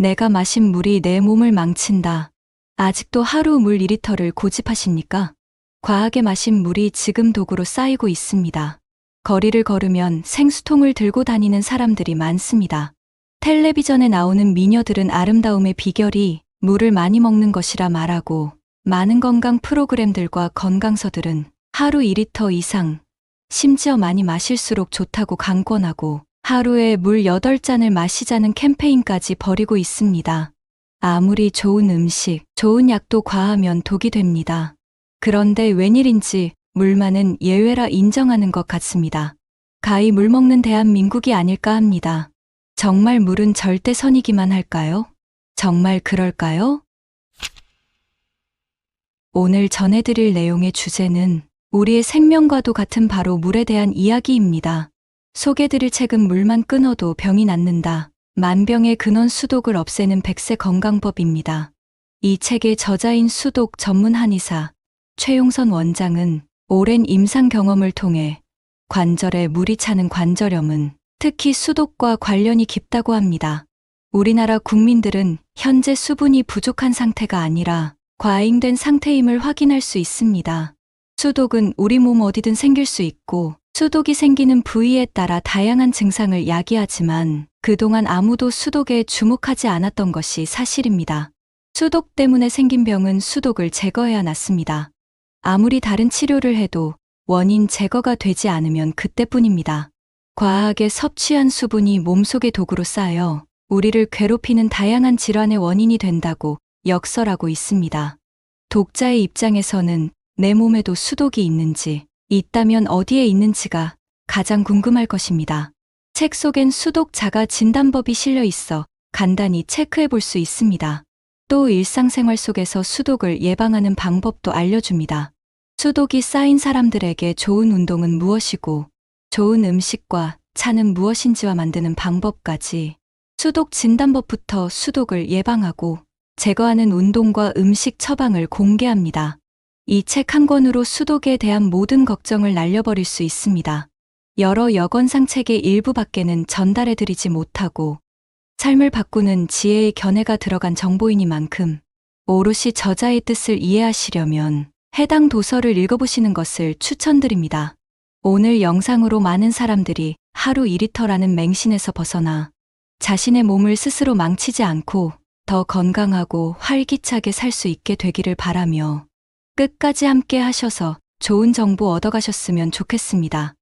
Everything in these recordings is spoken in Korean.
내가 마신 물이 내 몸을 망친다. 아직도 하루 물 2리터를 고집하십니까? 과하게 마신 물이 지금 독으로 쌓이고 있습니다. 거리를 걸으면 생수통을 들고 다니는 사람들이 많습니다. 텔레비전에 나오는 미녀들은 아름다움의 비결이 물을 많이 먹는 것이라 말하고, 많은 건강 프로그램들과 건강서들은 하루 2리터 이상, 심지어 많이 마실수록 좋다고 강권하고 하루에 물 8잔을 마시자는 캠페인까지 벌이고 있습니다. 아무리 좋은 음식, 좋은 약도 과하면 독이 됩니다. 그런데 웬일인지 물만은 예외라 인정하는 것 같습니다. 가히 물 먹는 대한민국이 아닐까 합니다. 정말 물은 절대선이기만 할까요? 정말 그럴까요? 오늘 전해드릴 내용의 주제는 우리의 생명과도 같은 바로 물에 대한 이야기입니다. 소개드릴 책은 물만 끊어도 병이 낫는다. 만병의 근원 수독을 없애는 100세 건강법입니다. 이 책의 저자인 수독 전문 한의사 최용선 원장은 오랜 임상 경험을 통해 관절에 물이 차는 관절염은 특히 수독과 관련이 깊다고 합니다. 우리나라 국민들은 현재 수분이 부족한 상태가 아니라 과잉된 상태임을 확인할 수 있습니다. 수독은 우리 몸 어디든 생길 수 있고 수독이 생기는 부위에 따라 다양한 증상을 야기하지만 그동안 아무도 수독에 주목하지 않았던 것이 사실입니다. 수독 때문에 생긴 병은 수독을 제거해야 낫습니다. 아무리 다른 치료를 해도 원인 제거가 되지 않으면 그때뿐입니다. 과하게 섭취한 수분이 몸속의 독으로 쌓여 우리를 괴롭히는 다양한 질환의 원인이 된다고 역설하고 있습니다. 독자의 입장에서는 내 몸에도 수독이 있는지, 있다면 어디에 있는지가 가장 궁금할 것입니다. 책 속엔 수독 자가 진단법이 실려 있어 간단히 체크해 볼 수 있습니다. 또 일상생활 속에서 수독을 예방하는 방법도 알려줍니다. 수독이 쌓인 사람들에게 좋은 운동은 무엇이고, 좋은 음식과 차는 무엇인지와 만드는 방법까지 수독 진단법부터 수독을 예방하고 제거하는 운동과 음식 처방을 공개합니다. 이 책 한 권으로 수독에 대한 모든 걱정을 날려버릴 수 있습니다. 여러 여건상 책의 일부밖에는 전달해드리지 못하고 삶을 바꾸는 지혜의 견해가 들어간 정보이니만큼 오롯이 저자의 뜻을 이해하시려면 해당 도서를 읽어보시는 것을 추천드립니다. 오늘 영상으로 많은 사람들이 하루 2리터라는 맹신에서 벗어나 자신의 몸을 스스로 망치지 않고 더 건강하고 활기차게 살 수 있게 되기를 바라며 끝까지 함께 하셔서 좋은 정보 얻어가셨으면 좋겠습니다.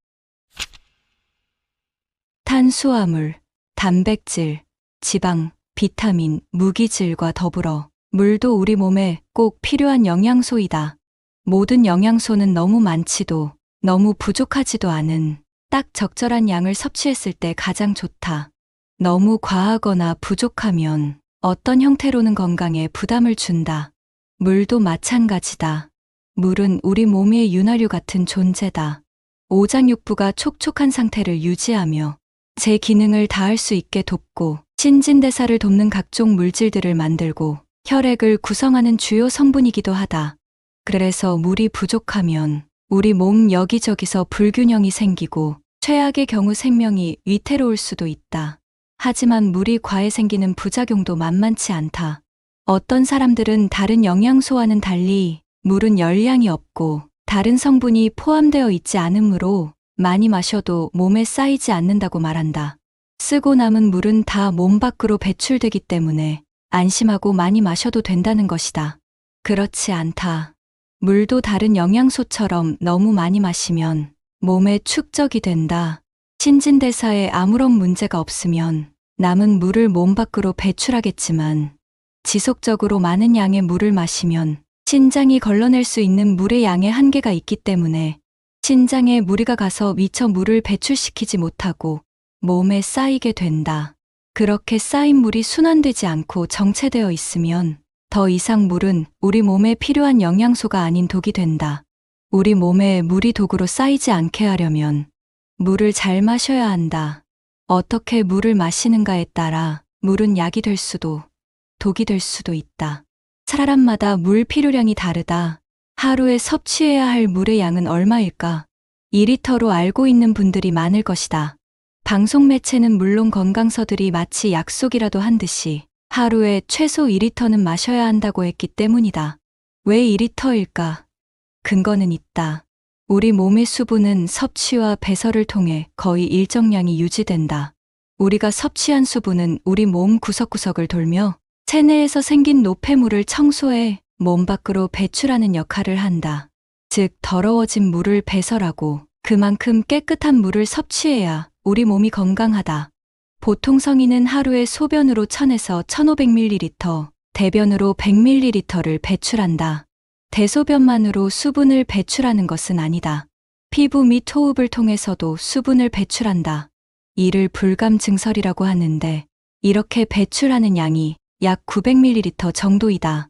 탄수화물, 단백질, 지방, 비타민, 무기질과 더불어 물도 우리 몸에 꼭 필요한 영양소이다. 모든 영양소는 너무 많지도 너무 부족하지도 않은 딱 적절한 양을 섭취했을 때 가장 좋다. 너무 과하거나 부족하면 어떤 형태로는 건강에 부담을 준다. 물도 마찬가지다. 물은 우리 몸의 윤활유 같은 존재다. 오장육부가 촉촉한 상태를 유지하며 제 기능을 다할 수 있게 돕고 신진대사를 돕는 각종 물질들을 만들고 혈액을 구성하는 주요 성분이기도 하다. 그래서 물이 부족하면 우리 몸 여기저기서 불균형이 생기고 최악의 경우 생명이 위태로울 수도 있다. 하지만 물이 과해 생기는 부작용도 만만치 않다. 어떤 사람들은 다른 영양소와는 달리 물은 열량이 없고 다른 성분이 포함되어 있지 않으므로 많이 마셔도 몸에 쌓이지 않는다고 말한다. 쓰고 남은 물은 다 몸 밖으로 배출되기 때문에 안심하고 많이 마셔도 된다는 것이다. 그렇지 않다. 물도 다른 영양소처럼 너무 많이 마시면 몸에 축적이 된다. 신진대사에 아무런 문제가 없으면 남은 물을 몸 밖으로 배출하겠지만 지속적으로 많은 양의 물을 마시면 신장이 걸러낼 수 있는 물의 양에 한계가 있기 때문에 신장에 무리가 가서 미처 물을 배출시키지 못하고 몸에 쌓이게 된다. 그렇게 쌓인 물이 순환되지 않고 정체되어 있으면 더 이상 물은 우리 몸에 필요한 영양소가 아닌 독이 된다. 우리 몸에 물이 독으로 쌓이지 않게 하려면 물을 잘 마셔야 한다. 어떻게 물을 마시는가에 따라 물은 약이 될 수도 독이 될 수도 있다. 사람마다 물 필요량이 다르다. 하루에 섭취해야 할 물의 양은 얼마일까? 2리터로 알고 있는 분들이 많을 것이다. 방송 매체는 물론 건강서들이 마치 약속이라도 한 듯이 하루에 최소 2리터는 마셔야 한다고 했기 때문이다. 왜 2리터일까? 근거는 있다. 우리 몸의 수분은 섭취와 배설을 통해 거의 일정량이 유지된다. 우리가 섭취한 수분은 우리 몸 구석구석을 돌며 체내에서 생긴 노폐물을 청소해 몸 밖으로 배출하는 역할을 한다. 즉, 더러워진 물을 배설하고 그만큼 깨끗한 물을 섭취해야 우리 몸이 건강하다. 보통 성인은 하루에 소변으로 1000에서 1500ml, 대변으로 100ml를 배출한다. 대소변만으로 수분을 배출하는 것은 아니다. 피부 및 호흡을 통해서도 수분을 배출한다. 이를 불감 증설이라고 하는데, 이렇게 배출하는 양이 약 900ml 정도이다.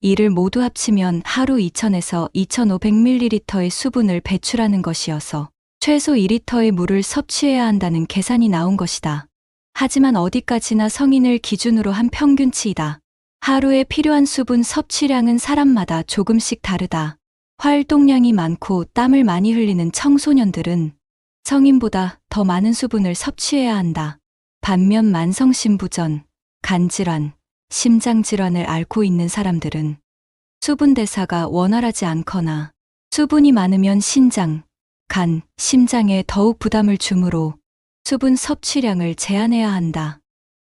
이를 모두 합치면 하루 2000에서 2500ml의 수분을 배출하는 것이어서 최소 2리터의 물을 섭취해야 한다는 계산이 나온 것이다. 하지만 어디까지나 성인을 기준으로 한 평균치이다. 하루에 필요한 수분 섭취량은 사람마다 조금씩 다르다. 활동량이 많고 땀을 많이 흘리는 청소년들은 성인보다 더 많은 수분을 섭취해야 한다. 반면 만성심부전, 간질환, 심장질환을 앓고 있는 사람들은 수분 대사가 원활하지 않거나 수분이 많으면 신장, 간, 심장에 더욱 부담을 주므로 수분 섭취량을 제한해야 한다.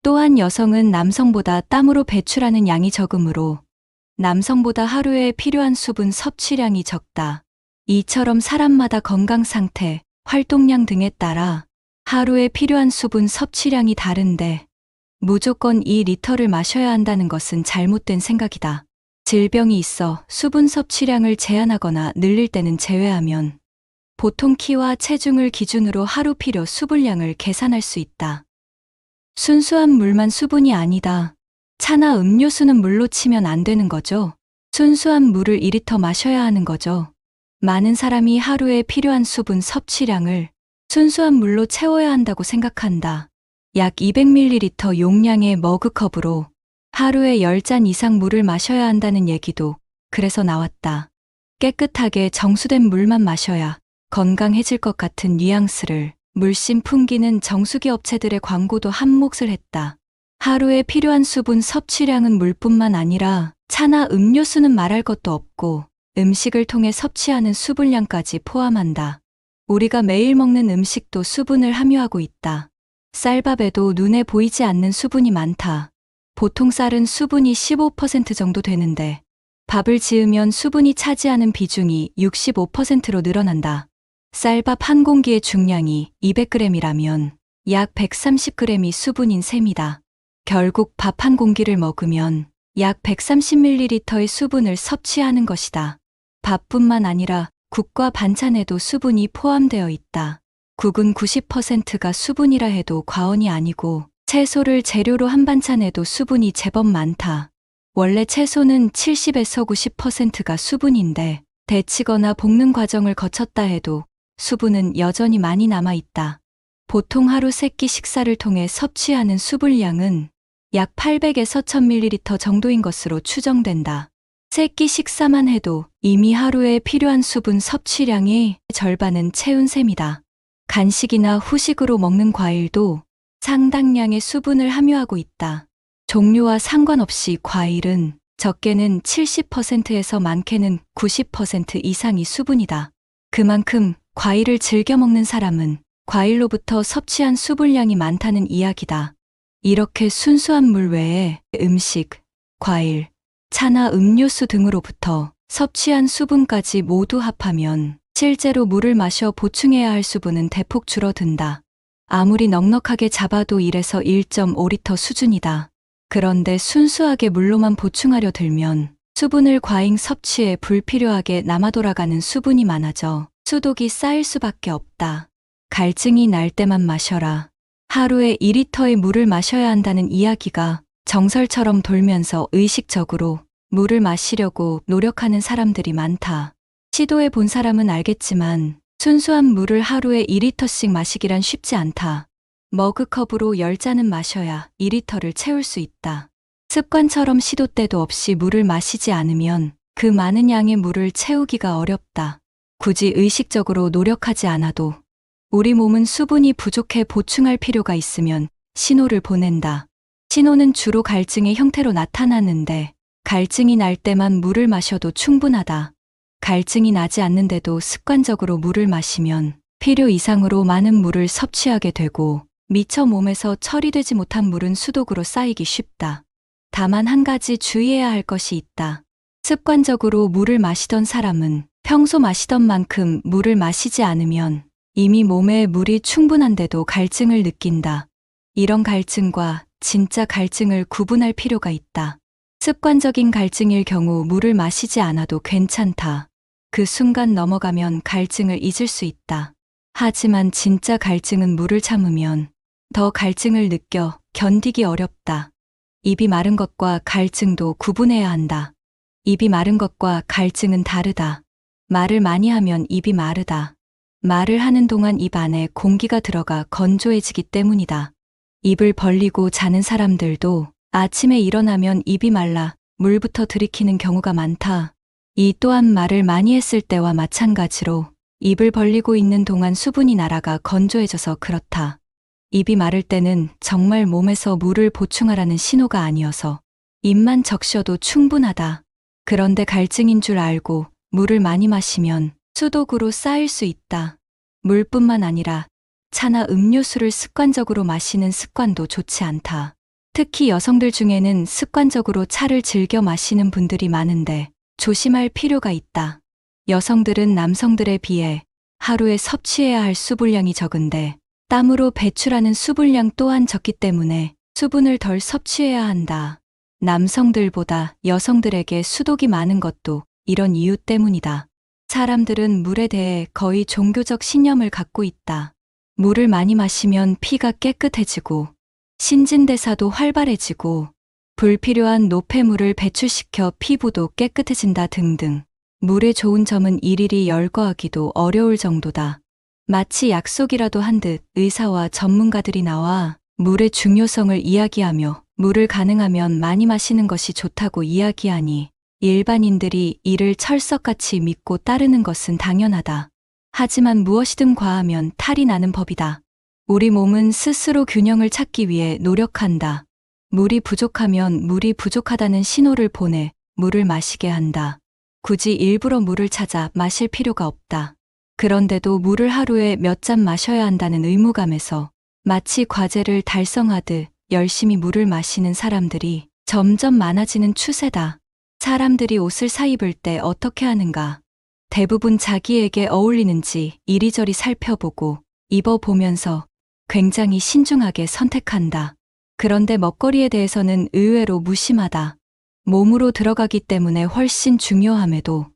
또한 여성은 남성보다 땀으로 배출하는 양이 적으므로 남성보다 하루에 필요한 수분 섭취량이 적다. 이처럼 사람마다 건강 상태, 활동량 등에 따라 하루에 필요한 수분 섭취량이 다른데 무조건 2리터를 마셔야 한다는 것은 잘못된 생각이다. 질병이 있어 수분 섭취량을 제한하거나 늘릴 때는 제외하면 보통 키와 체중을 기준으로 하루 필요 수분량을 계산할 수 있다. 순수한 물만 수분이 아니다. 차나 음료수는 물로 치면 안 되는 거죠. 순수한 물을 2리터 마셔야 하는 거죠. 많은 사람이 하루에 필요한 수분 섭취량을 순수한 물로 채워야 한다고 생각한다. 약 200ml 용량의 머그컵으로 하루에 10잔 이상 물을 마셔야 한다는 얘기도 그래서 나왔다. 깨끗하게 정수된 물만 마셔야 건강해질 것 같은 뉘앙스를 물씬 풍기는 정수기 업체들의 광고도 한 몫을 했다. 하루에 필요한 수분 섭취량은 물뿐만 아니라 차나 음료수는 말할 것도 없고 음식을 통해 섭취하는 수분량까지 포함한다. 우리가 매일 먹는 음식도 수분을 함유하고 있다. 쌀밥에도 눈에 보이지 않는 수분이 많다. 보통 쌀은 수분이 15% 정도 되는데 밥을 지으면 수분이 차지하는 비중이 65%로 늘어난다. 쌀밥 한 공기의 중량이 200g이라면 약 130g이 수분인 셈이다. 결국 밥 한 공기를 먹으면 약 130ml의 수분을 섭취하는 것이다. 밥뿐만 아니라 국과 반찬에도 수분이 포함되어 있다. 국은 90%가 수분이라 해도 과언이 아니고 채소를 재료로 한 반찬에도 수분이 제법 많다. 원래 채소는 70에서 90%가 수분인데 데치거나 볶는 과정을 거쳤다 해도 수분은 여전히 많이 남아있다. 보통 하루 3끼 식사를 통해 섭취하는 수분량은 약 800에서 1000ml 정도인 것으로 추정된다. 3끼 식사만 해도 이미 하루에 필요한 수분 섭취량의 절반은 채운 셈이다. 간식이나 후식으로 먹는 과일도 상당량의 수분을 함유하고 있다. 종류와 상관없이 과일은 적게는 70%에서 많게는 90% 이상이 수분이다. 그만큼 과일을 즐겨 먹는 사람은 과일로부터 섭취한 수분량이 많다는 이야기다. 이렇게 순수한 물 외에 음식, 과일, 차나 음료수 등으로부터 섭취한 수분까지 모두 합하면 실제로 물을 마셔 보충해야 할 수분은 대폭 줄어든다. 아무리 넉넉하게 잡아도 1에서 1.5리터 수준이다. 그런데 순수하게 물로만 보충하려 들면 수분을 과잉 섭취해 불필요하게 남아 돌아가는 수분이 많아져 수독이 쌓일 수밖에 없다. 갈증이 날 때만 마셔라. 하루에 2리터의 물을 마셔야 한다는 이야기가 정설처럼 돌면서 의식적으로 물을 마시려고 노력하는 사람들이 많다. 시도해 본 사람은 알겠지만 순수한 물을 하루에 2리터씩 마시기란 쉽지 않다. 머그컵으로 10잔은 마셔야 2리터를 채울 수 있다. 습관처럼 시도 때도 없이 물을 마시지 않으면 그 많은 양의 물을 채우기가 어렵다. 굳이 의식적으로 노력하지 않아도 우리 몸은 수분이 부족해 보충할 필요가 있으면 신호를 보낸다. 신호는 주로 갈증의 형태로 나타나는데 갈증이 날 때만 물을 마셔도 충분하다. 갈증이 나지 않는데도 습관적으로 물을 마시면 필요 이상으로 많은 물을 섭취하게 되고 미처 몸에서 처리되지 못한 물은 수독으로 쌓이기 쉽다. 다만 한 가지 주의해야 할 것이 있다. 습관적으로 물을 마시던 사람은 평소 마시던 만큼 물을 마시지 않으면 이미 몸에 물이 충분한데도 갈증을 느낀다. 이런 갈증과 진짜 갈증을 구분할 필요가 있다. 습관적인 갈증일 경우 물을 마시지 않아도 괜찮다. 그 순간 넘어가면 갈증을 잊을 수 있다. 하지만 진짜 갈증은 물을 참으면 더 갈증을 느껴 견디기 어렵다. 입이 마른 것과 갈증도 구분해야 한다. 입이 마른 것과 갈증은 다르다. 말을 많이 하면 입이 마르다. 말을 하는 동안 입 안에 공기가 들어가 건조해지기 때문이다. 입을 벌리고 자는 사람들도 아침에 일어나면 입이 말라 물부터 들이키는 경우가 많다. 이 또한 말을 많이 했을 때와 마찬가지로 입을 벌리고 있는 동안 수분이 날아가 건조해져서 그렇다. 입이 마를 때는 정말 몸에서 물을 보충하라는 신호가 아니어서 입만 적셔도 충분하다. 그런데 갈증인 줄 알고 물을 많이 마시면 수독으로 쌓일 수 있다. 물뿐만 아니라 차나 음료수를 습관적으로 마시는 습관도 좋지 않다. 특히 여성들 중에는 습관적으로 차를 즐겨 마시는 분들이 많은데 조심할 필요가 있다. 여성들은 남성들에 비해 하루에 섭취해야 할 수분량이 적은데 땀으로 배출하는 수분량 또한 적기 때문에 수분을 덜 섭취해야 한다. 남성들보다 여성들에게 수독이 많은 것도 이런 이유 때문이다. 사람들은 물에 대해 거의 종교적 신념을 갖고 있다. 물을 많이 마시면 피가 깨끗해지고 신진대사도 활발해지고 불필요한 노폐물을 배출시켜 피부도 깨끗해진다 등등. 물의 좋은 점은 일일이 열거하기도 어려울 정도다. 마치 약속이라도 한 듯 의사와 전문가들이 나와 물의 중요성을 이야기하며 물을 가능하면 많이 마시는 것이 좋다고 이야기하니 일반인들이 이를 철석같이 믿고 따르는 것은 당연하다. 하지만 무엇이든 과하면 탈이 나는 법이다. 우리 몸은 스스로 균형을 찾기 위해 노력한다. 물이 부족하면 물이 부족하다는 신호를 보내 물을 마시게 한다. 굳이 일부러 물을 찾아 마실 필요가 없다. 그런데도 물을 하루에 몇 잔 마셔야 한다는 의무감에서 마치 과제를 달성하듯 열심히 물을 마시는 사람들이 점점 많아지는 추세다. 사람들이 옷을 사입을 때 어떻게 하는가? 대부분 자기에게 어울리는지 이리저리 살펴보고 입어보면서 굉장히 신중하게 선택한다. 그런데 먹거리에 대해서는 의외로 무심하다. 몸으로 들어가기 때문에 훨씬 중요함에도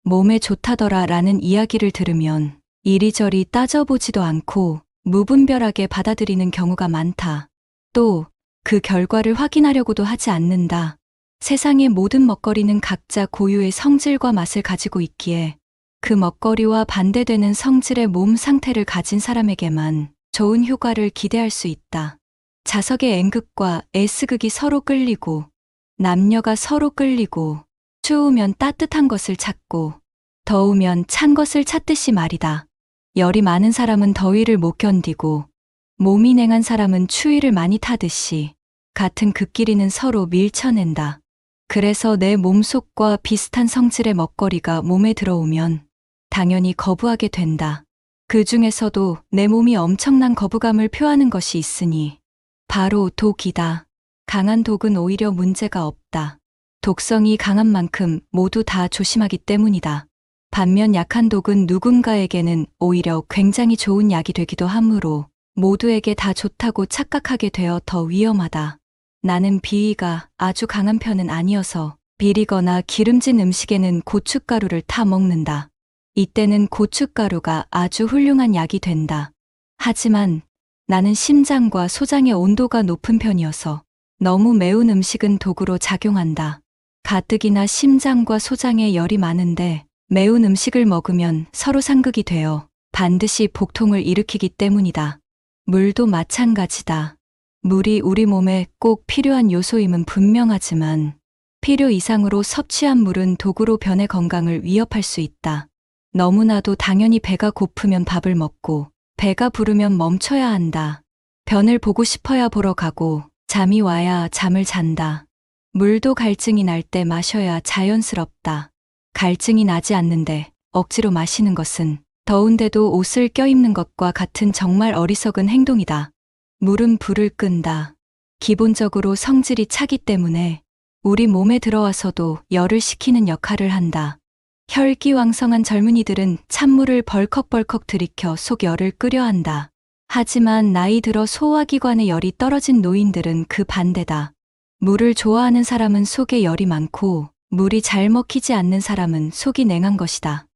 몸에 좋다더라 라는 이야기를 들으면 이리저리 따져보지도 않고 무분별하게 받아들이는 경우가 많다. 또 그 결과를 확인하려고도 하지 않는다. 세상의 모든 먹거리는 각자 고유의 성질과 맛을 가지고 있기에 그 먹거리와 반대되는 성질의 몸 상태를 가진 사람에게만 좋은 효과를 기대할 수 있다. 자석의 N극과 S극이 서로 끌리고 남녀가 서로 끌리고 추우면 따뜻한 것을 찾고 더우면 찬 것을 찾듯이 말이다. 열이 많은 사람은 더위를 못 견디고 몸이 냉한 사람은 추위를 많이 타듯이 같은 극끼리는 서로 밀쳐낸다. 그래서 내 몸속과 비슷한 성질의 먹거리가 몸에 들어오면 당연히 거부하게 된다. 그 중에서도 내 몸이 엄청난 거부감을 표하는 것이 있으니 바로 독이다. 강한 독은 오히려 문제가 없다. 독성이 강한 만큼 모두 다 조심하기 때문이다. 반면 약한 독은 누군가에게는 오히려 굉장히 좋은 약이 되기도 하므로 모두에게 다 좋다고 착각하게 되어 더 위험하다. 나는 비위가 아주 강한 편은 아니어서 비리거나 기름진 음식에는 고춧가루를 타 먹는다. 이때는 고춧가루가 아주 훌륭한 약이 된다. 하지만 나는 심장과 소장의 온도가 높은 편이어서 너무 매운 음식은 독으로 작용한다. 가뜩이나 심장과 소장에 열이 많은데 매운 음식을 먹으면 서로 상극이 되어 반드시 복통을 일으키기 때문이다. 물도 마찬가지다. 물이 우리 몸에 꼭 필요한 요소임은 분명하지만 필요 이상으로 섭취한 물은 독으로 변의 건강을 위협할 수 있다. 너무나도 당연히 배가 고프면 밥을 먹고 배가 부르면 멈춰야 한다. 변을 보고 싶어야 보러 가고 잠이 와야 잠을 잔다. 물도 갈증이 날 때 마셔야 자연스럽다. 갈증이 나지 않는데 억지로 마시는 것은 더운데도 옷을 껴입는 것과 같은 정말 어리석은 행동이다. 물은 불을 끈다. 기본적으로 성질이 차기 때문에 우리 몸에 들어와서도 열을 식히는 역할을 한다. 혈기왕성한 젊은이들은 찬물을 벌컥벌컥 들이켜 속 열을 끓여 한다. 하지만 나이 들어 소화기관의 열이 떨어진 노인들은 그 반대다. 물을 좋아하는 사람은 속에 열이 많고 물이 잘 먹히지 않는 사람은 속이 냉한 것이다.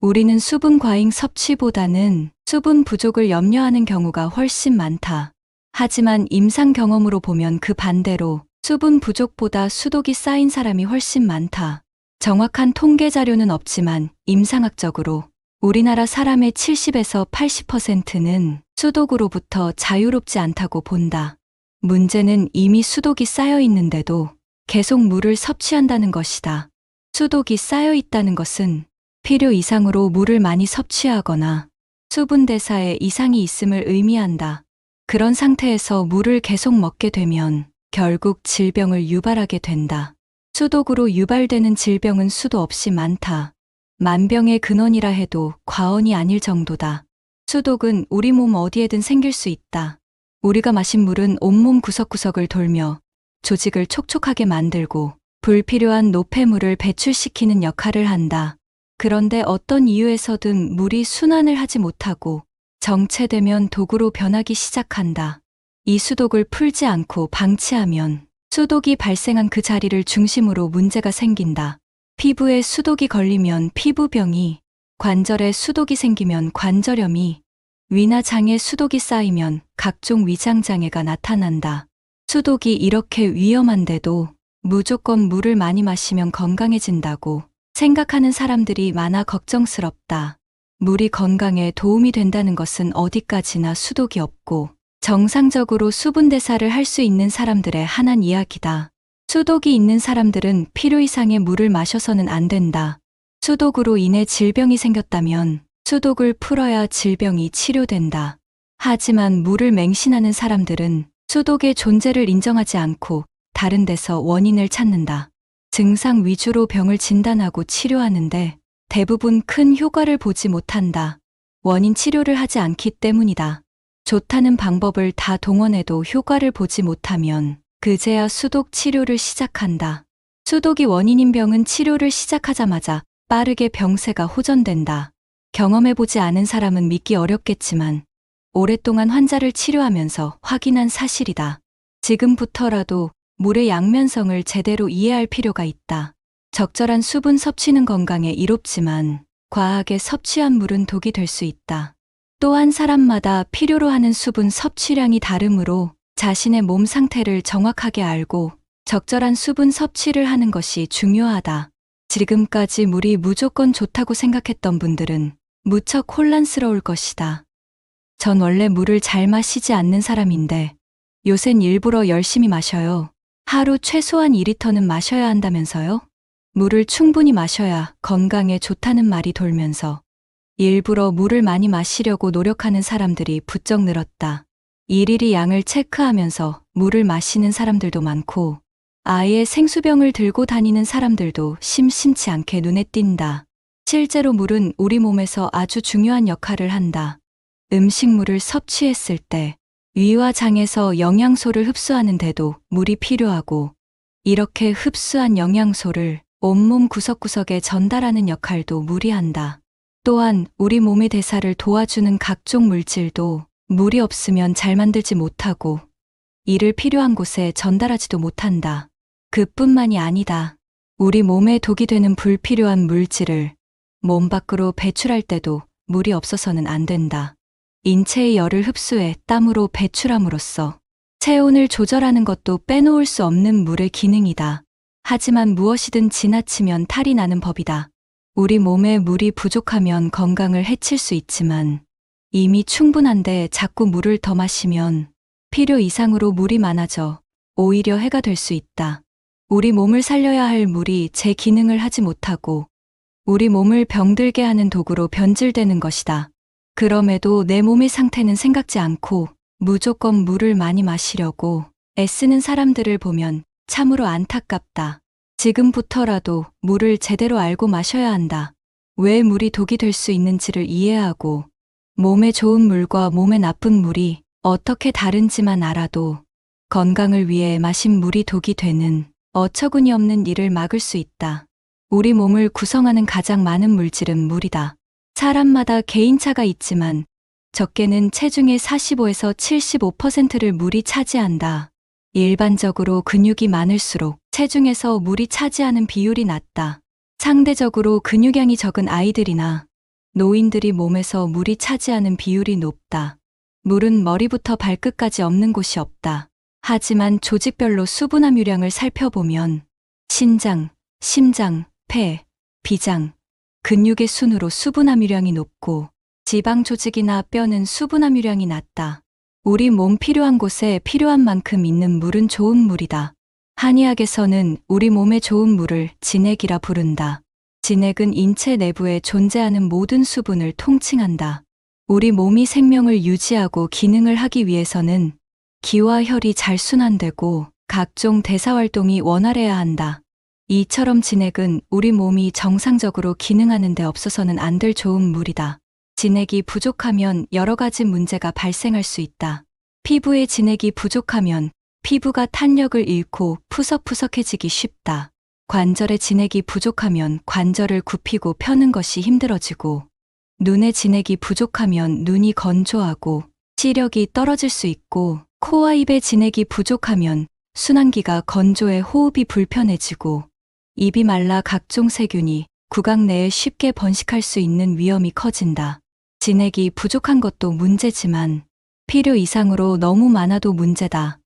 우리는 수분 과잉 섭취보다는 수분 부족을 염려하는 경우가 훨씬 많다. 하지만 임상 경험으로 보면 그 반대로 수분 부족보다 수독이 쌓인 사람이 훨씬 많다. 정확한 통계 자료는 없지만 임상학적으로 우리나라 사람의 70에서 80%는 수독으로부터 자유롭지 않다고 본다. 문제는 이미 수독이 쌓여 있는데도 계속 물을 섭취한다는 것이다. 수독이 쌓여 있다는 것은 필요 이상으로 물을 많이 섭취하거나 수분 대사에 이상이 있음을 의미한다. 그런 상태에서 물을 계속 먹게 되면 결국 질병을 유발하게 된다. 수독으로 유발되는 질병은 수도 없이 많다. 만병의 근원이라 해도 과언이 아닐 정도다. 수독은 우리 몸 어디에든 생길 수 있다. 우리가 마신 물은 온몸 구석구석을 돌며 조직을 촉촉하게 만들고 불필요한 노폐물을 배출시키는 역할을 한다. 그런데 어떤 이유에서든 물이 순환을 하지 못하고 정체되면 독으로 변하기 시작한다. 이 수독을 풀지 않고 방치하면 수독이 발생한 그 자리를 중심으로 문제가 생긴다. 피부에 수독이 걸리면 피부병이, 관절에 수독이 생기면 관절염이, 위나 장에 수독이 쌓이면 각종 위장장애가 나타난다. 수독이 이렇게 위험한데도 무조건 물을 많이 마시면 건강해진다고 생각하는 사람들이 많아 걱정스럽다. 물이 건강에 도움이 된다는 것은 어디까지나 수독이 없고 정상적으로 수분 대사를 할 수 있는 사람들의 한한 이야기다. 수독이 있는 사람들은 필요 이상의 물을 마셔서는 안 된다. 수독으로 인해 질병이 생겼다면 수독을 풀어야 질병이 치료된다. 하지만 물을 맹신하는 사람들은 수독의 존재를 인정하지 않고 다른 데서 원인을 찾는다. 증상 위주로 병을 진단하고 치료하는데 대부분 큰 효과를 보지 못한다. 원인 치료를 하지 않기 때문이다. 좋다는 방법을 다 동원해도 효과를 보지 못하면 그제야 수독 치료를 시작한다. 수독이 원인인 병은 치료를 시작하자마자 빠르게 병세가 호전된다. 경험해보지 않은 사람은 믿기 어렵겠지만 오랫동안 환자를 치료하면서 확인한 사실이다. 지금부터라도 물의 양면성을 제대로 이해할 필요가 있다. 적절한 수분 섭취는 건강에 이롭지만 과하게 섭취한 물은 독이 될 수 있다. 또한 사람마다 필요로 하는 수분 섭취량이 다르므로 자신의 몸 상태를 정확하게 알고 적절한 수분 섭취를 하는 것이 중요하다. 지금까지 물이 무조건 좋다고 생각했던 분들은 무척 혼란스러울 것이다. 전 원래 물을 잘 마시지 않는 사람인데 요샌 일부러 열심히 마셔요. 하루 최소한 2리터는 마셔야 한다면서요? 물을 충분히 마셔야 건강에 좋다는 말이 돌면서 일부러 물을 많이 마시려고 노력하는 사람들이 부쩍 늘었다. 일일이 양을 체크하면서 물을 마시는 사람들도 많고 아예 생수병을 들고 다니는 사람들도 심심치 않게 눈에 띈다. 실제로 물은 우리 몸에서 아주 중요한 역할을 한다. 음식물을 섭취했을 때 위와 장에서 영양소를 흡수하는데도 물이 필요하고 이렇게 흡수한 영양소를 온몸 구석구석에 전달하는 역할도 물이 한다. 또한 우리 몸의 대사를 도와주는 각종 물질도 물이 없으면 잘 만들지 못하고 이를 필요한 곳에 전달하지도 못한다. 그뿐만이 아니다. 우리 몸에 독이 되는 불필요한 물질을 몸 밖으로 배출할 때도 물이 없어서는 안 된다. 인체의 열을 흡수해 땀으로 배출함으로써 체온을 조절하는 것도 빼놓을 수 없는 물의 기능이다. 하지만 무엇이든 지나치면 탈이 나는 법이다. 우리 몸에 물이 부족하면 건강을 해칠 수 있지만 이미 충분한데 자꾸 물을 더 마시면 필요 이상으로 물이 많아져 오히려 해가 될 수 있다. 우리 몸을 살려야 할 물이 제 기능을 하지 못하고 우리 몸을 병들게 하는 도구로 변질되는 것이다. 그럼에도 내 몸의 상태는 생각지 않고 무조건 물을 많이 마시려고 애쓰는 사람들을 보면 참으로 안타깝다. 지금부터라도 물을 제대로 알고 마셔야 한다. 왜 물이 독이 될 수 있는지를 이해하고 몸에 좋은 물과 몸에 나쁜 물이 어떻게 다른지만 알아도 건강을 위해 마신 물이 독이 되는 어처구니 없는 일을 막을 수 있다. 우리 몸을 구성하는 가장 많은 물질은 물이다. 사람마다 개인차가 있지만 적게는 체중의 45에서 75%를 물이 차지한다. 일반적으로 근육이 많을수록 체중에서 물이 차지하는 비율이 낮다. 상대적으로 근육량이 적은 아이들이나 노인들이 몸에서 물이 차지하는 비율이 높다. 물은 머리부터 발끝까지 없는 곳이 없다. 하지만 조직별로 수분 함유량을 살펴보면 신장, 심장, 폐, 비장, 근육의 순으로 수분 함유량이 높고 지방 조직이나 뼈는 수분 함유량이 낮다. 우리 몸 필요한 곳에 필요한 만큼 있는 물은 좋은 물이다. 한의학에서는 우리 몸에 좋은 물을 진액이라 부른다. 진액은 인체 내부에 존재하는 모든 수분을 통칭한다. 우리 몸이 생명을 유지하고 기능을 하기 위해서는 기와 혈이 잘 순환되고 각종 대사활동이 원활해야 한다. 이처럼 진액은 우리 몸이 정상적으로 기능하는 데 없어서는 안 될 좋은 물이다. 진액이 부족하면 여러 가지 문제가 발생할 수 있다. 피부에 진액이 부족하면 피부가 탄력을 잃고 푸석푸석해지기 쉽다. 관절에 진액이 부족하면 관절을 굽히고 펴는 것이 힘들어지고 눈에 진액이 부족하면 눈이 건조하고 시력이 떨어질 수 있고 코와 입에 진액이 부족하면 순환기가 건조해 호흡이 불편해지고 입이 말라 각종 세균이 구강 내에 쉽게 번식할 수 있는 위험이 커진다. 진액이 부족한 것도 문제지만 필요 이상으로 너무 많아도 문제다.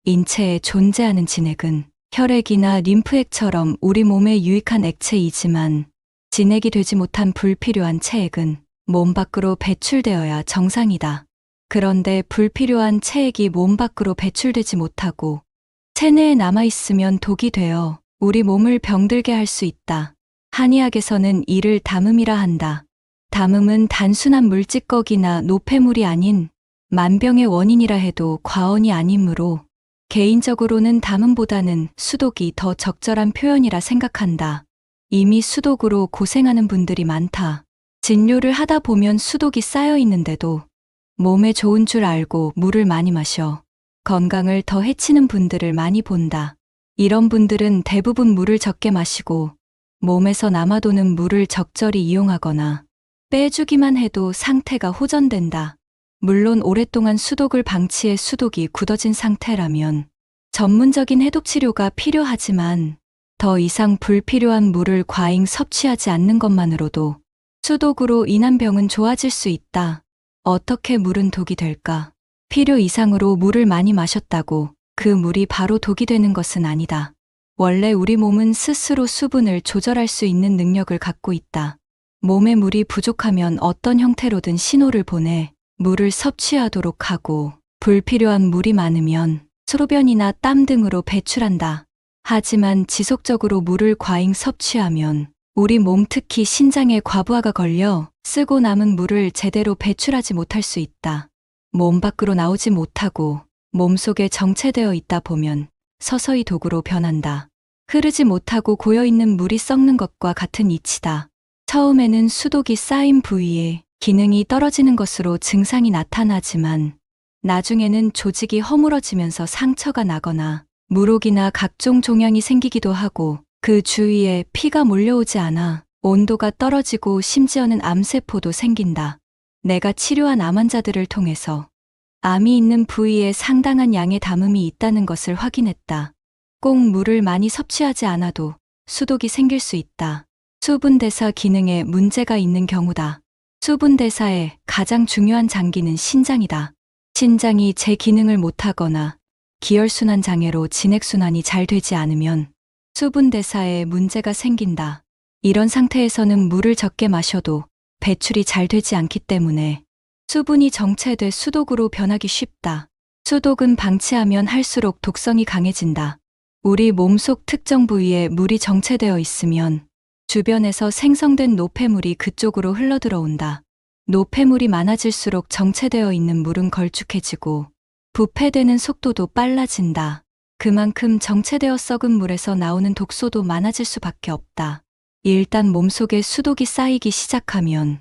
인체에 존재하는 진액은 혈액이나 림프액처럼 우리 몸에 유익한 액체이지만 진액이 되지 못한 불필요한 체액은 몸 밖으로 배출되어야 정상이다. 그런데 불필요한 체액이 몸 밖으로 배출되지 못하고 체내에 남아있으면 독이 되어 우리 몸을 병들게 할 수 있다. 한의학에서는 이를 담음이라 한다. 담음은 단순한 물찌꺼기나 노폐물이 아닌 만병의 원인이라 해도 과언이 아니므로 개인적으로는 담음보다는 수독이 더 적절한 표현이라 생각한다. 이미 수독으로 고생하는 분들이 많다. 진료를 하다 보면 수독이 쌓여 있는데도 몸에 좋은 줄 알고 물을 많이 마셔 건강을 더 해치는 분들을 많이 본다. 이런 분들은 대부분 물을 적게 마시고 몸에서 남아도는 물을 적절히 이용하거나 빼주기만 해도 상태가 호전된다. 물론 오랫동안 수독을 방치해 수독이 굳어진 상태라면 전문적인 해독 치료가 필요하지만 더 이상 불필요한 물을 과잉 섭취하지 않는 것만으로도 수독으로 인한 병은 좋아질 수 있다. 어떻게 물은 독이 될까? 필요 이상으로 물을 많이 마셨다고 그 물이 바로 독이 되는 것은 아니다. 원래 우리 몸은 스스로 수분을 조절할 수 있는 능력을 갖고 있다. 몸에 물이 부족하면 어떤 형태로든 신호를 보내 물을 섭취하도록 하고 불필요한 물이 많으면 소변이나 땀 등으로 배출한다. 하지만 지속적으로 물을 과잉 섭취하면 우리 몸 특히 신장에 과부하가 걸려 쓰고 남은 물을 제대로 배출하지 못할 수 있다. 몸 밖으로 나오지 못하고 몸속에 정체되어 있다 보면 서서히 독으로 변한다. 흐르지 못하고 고여있는 물이 썩는 것과 같은 이치다. 처음에는 수독이 쌓인 부위에 기능이 떨어지는 것으로 증상이 나타나지만 나중에는 조직이 허물어지면서 상처가 나거나 물혹이나 각종 종양이 생기기도 하고 그 주위에 피가 몰려오지 않아 온도가 떨어지고 심지어는 암세포도 생긴다. 내가 치료한 암 환자들을 통해서 암이 있는 부위에 상당한 양의 담음이 있다는 것을 확인했다. 꼭 물을 많이 섭취하지 않아도 수독이 생길 수 있다. 수분 대사 기능에 문제가 있는 경우다. 수분 대사의 가장 중요한 장기는 신장이다. 신장이 제 기능을 못하거나 기혈순환 장애로 진액순환이 잘 되지 않으면 수분 대사에 문제가 생긴다. 이런 상태에서는 물을 적게 마셔도 배출이 잘 되지 않기 때문에 수분이 정체돼 수독으로 변하기 쉽다. 수독은 방치하면 할수록 독성이 강해진다. 우리 몸속 특정 부위에 물이 정체되어 있으면 주변에서 생성된 노폐물이 그쪽으로 흘러들어온다. 노폐물이 많아질수록 정체되어 있는 물은 걸쭉해지고 부패되는 속도도 빨라진다. 그만큼 정체되어 썩은 물에서 나오는 독소도 많아질 수밖에 없다. 일단 몸속에 수독이 쌓이기 시작하면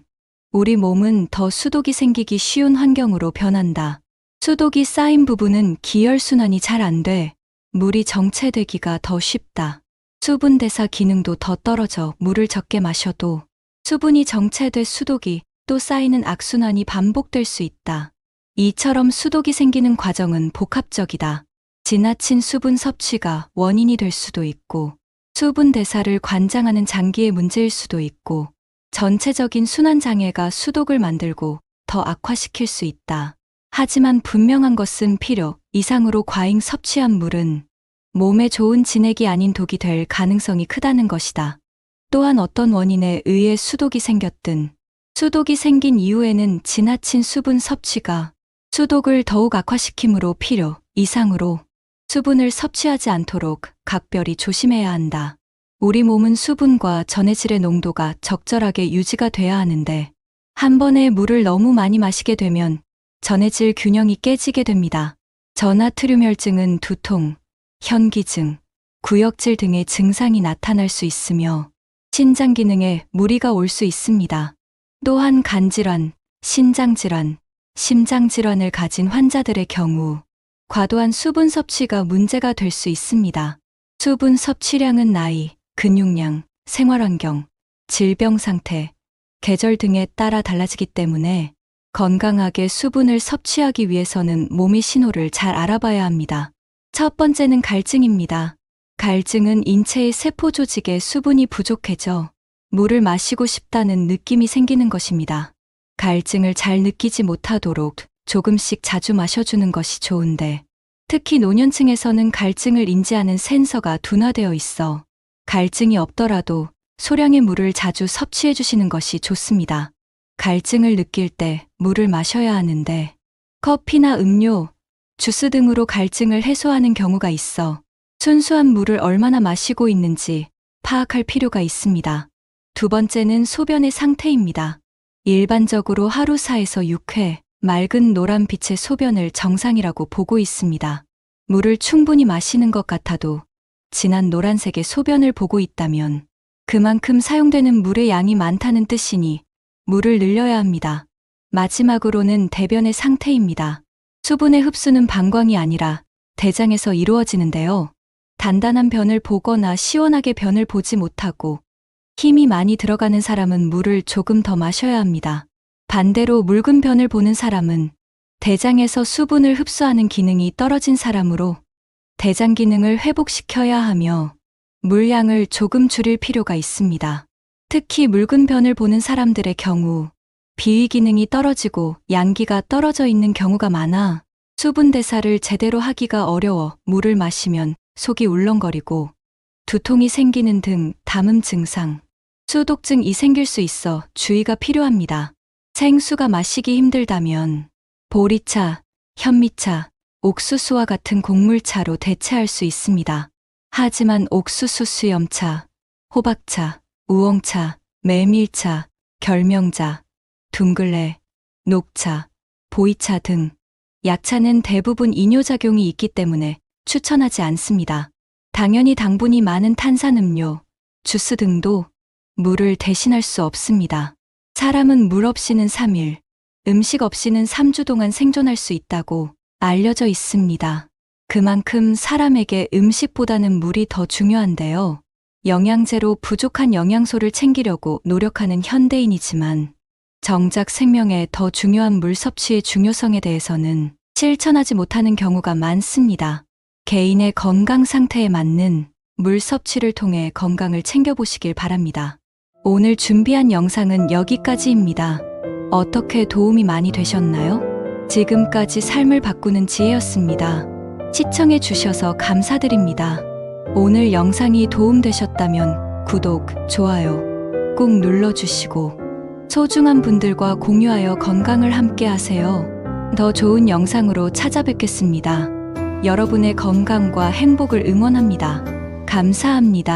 우리 몸은 더 수독이 생기기 쉬운 환경으로 변한다. 수독이 쌓인 부분은 기혈순환이 잘 안 돼 물이 정체되기가 더 쉽다. 수분 대사 기능도 더 떨어져 물을 적게 마셔도 수분이 정체돼 수독이 또 쌓이는 악순환이 반복될 수 있다. 이처럼 수독이 생기는 과정은 복합적이다. 지나친 수분 섭취가 원인이 될 수도 있고, 수분 대사를 관장하는 장기의 문제일 수도 있고, 전체적인 순환 장애가 수독을 만들고 더 악화시킬 수 있다. 하지만 분명한 것은 필요 이상으로 과잉 섭취한 물은 몸에 좋은 진액이 아닌 독이 될 가능성이 크다는 것이다. 또한 어떤 원인에 의해 수독이 생겼든 수독이 생긴 이후에는 지나친 수분 섭취가 수독을 더욱 악화시키므로 필요 이상으로 수분을 섭취하지 않도록 각별히 조심해야 한다. 우리 몸은 수분과 전해질의 농도가 적절하게 유지가 돼야 하는데 한 번에 물을 너무 많이 마시게 되면 전해질 균형이 깨지게 됩니다. 저나트륨 혈증은 두통, 현기증, 구역질 등의 증상이 나타날 수 있으며 신장 기능에 무리가 올 수 있습니다. 또한 간질환, 신장질환, 심장질환을 가진 환자들의 경우 과도한 수분 섭취가 문제가 될 수 있습니다. 수분 섭취량은 나이, 근육량, 생활환경, 질병 상태, 계절 등에 따라 달라지기 때문에 건강하게 수분을 섭취하기 위해서는 몸의 신호를 잘 알아봐야 합니다. 첫 번째는 갈증입니다. 갈증은 인체의 세포 조직에 수분이 부족해져 물을 마시고 싶다는 느낌이 생기는 것입니다. 갈증을 잘 느끼지 못하도록 조금씩 자주 마셔주는 것이 좋은데 특히 노년층에서는 갈증을 인지하는 센서가 둔화되어 있어 갈증이 없더라도 소량의 물을 자주 섭취해 주시는 것이 좋습니다. 갈증을 느낄 때 물을 마셔야 하는데 커피나 음료, 주스 등으로 갈증을 해소하는 경우가 있어 순수한 물을 얼마나 마시고 있는지 파악할 필요가 있습니다. 두 번째는 소변의 상태입니다. 일반적으로 하루 4에서 6회 맑은 노란빛의 소변을 정상이라고 보고 있습니다. 물을 충분히 마시는 것 같아도 진한 노란색의 소변을 보고 있다면 그만큼 사용되는 물의 양이 많다는 뜻이니 물을 늘려야 합니다. 마지막으로는 대변의 상태입니다. 수분의 흡수는 방광이 아니라 대장에서 이루어지는데요. 단단한 변을 보거나 시원하게 변을 보지 못하고 힘이 많이 들어가는 사람은 물을 조금 더 마셔야 합니다. 반대로 묽은 변을 보는 사람은 대장에서 수분을 흡수하는 기능이 떨어진 사람으로 대장 기능을 회복시켜야 하며 물량을 조금 줄일 필요가 있습니다. 특히 묽은 변을 보는 사람들의 경우 비위 기능이 떨어지고 양기가 떨어져 있는 경우가 많아 수분 대사를 제대로 하기가 어려워 물을 마시면 속이 울렁거리고 두통이 생기는 등 담음 증상, 수독증이 생길 수 있어 주의가 필요합니다. 생수가 마시기 힘들다면 보리차, 현미차, 옥수수와 같은 곡물차로 대체할 수 있습니다. 하지만 옥수수 수염차, 호박차, 우엉차, 메밀차, 결명자, 둥글레, 녹차, 보이차 등 약차는 대부분 이뇨작용이 있기 때문에 추천하지 않습니다. 당연히 당분이 많은 탄산음료, 주스 등도 물을 대신할 수 없습니다. 사람은 물 없이는 3일, 음식 없이는 3주 동안 생존할 수 있다고 알려져 있습니다. 그만큼 사람에게 음식보다는 물이 더 중요한데요. 영양제로 부족한 영양소를 챙기려고 노력하는 현대인이지만 정작 생명에 더 중요한 물 섭취의 중요성에 대해서는 실천하지 못하는 경우가 많습니다. 개인의 건강 상태에 맞는 물 섭취를 통해 건강을 챙겨보시길 바랍니다. 오늘 준비한 영상은 여기까지입니다. 어떻게 도움이 많이 되셨나요? 지금까지 삶을 바꾸는 지혜였습니다. 시청해 주셔서 감사드립니다. 오늘 영상이 도움되셨다면 구독, 좋아요 꼭 눌러주시고 소중한 분들과 공유하여 건강을 함께 하세요. 더 좋은 영상으로 찾아뵙겠습니다. 여러분의 건강과 행복을 응원합니다. 감사합니다.